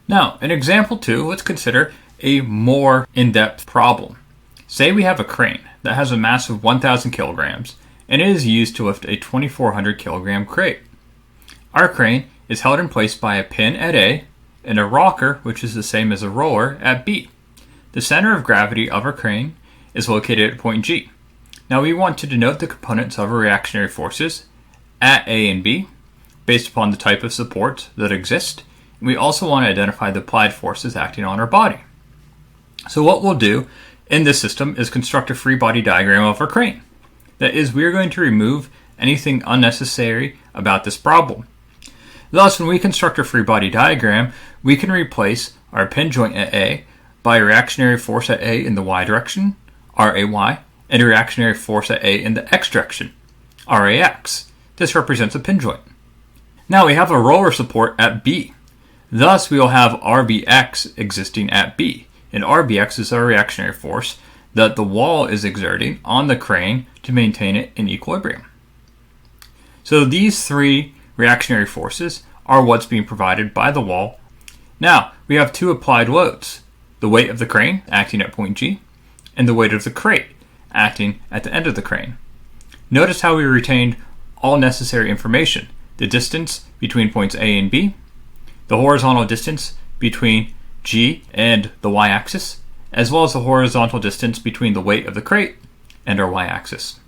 Now, in example 2, let's consider a more in-depth problem. Say we have a crane that has a mass of 1,000 kilograms and it is used to lift a 2,400 kilogram crate. Our crane is held in place by a pin at A and a rocker, which is the same as a roller, at B. The center of gravity of our crane is located at point G. Now we want to denote the components of our reactionary forces at A and B based upon the type of supports that exist. We also want to identify the applied forces acting on our body. So what we'll do in this system is construct a free body diagram of our crane. That is, we are going to remove anything unnecessary about this problem. Thus, when we construct a free body diagram, we can replace our pin joint at A by a reactionary force at A in the y direction, RAY, and a reactionary force at A in the x direction, RAX. This represents a pin joint. Now we have a roller support at B. Thus, we will have RBX existing at B, and RBX is our reactionary force that the wall is exerting on the crane to maintain it in equilibrium. So these three reactionary forces are what's being provided by the wall. Now, we have two applied loads, the weight of the crane acting at point G, and the weight of the crate acting at the end of the crane. Notice how we retained all necessary information: the distance between points A and B, the horizontal distance between G and the y-axis, as well as the horizontal distance between the weight of the crate and our y-axis.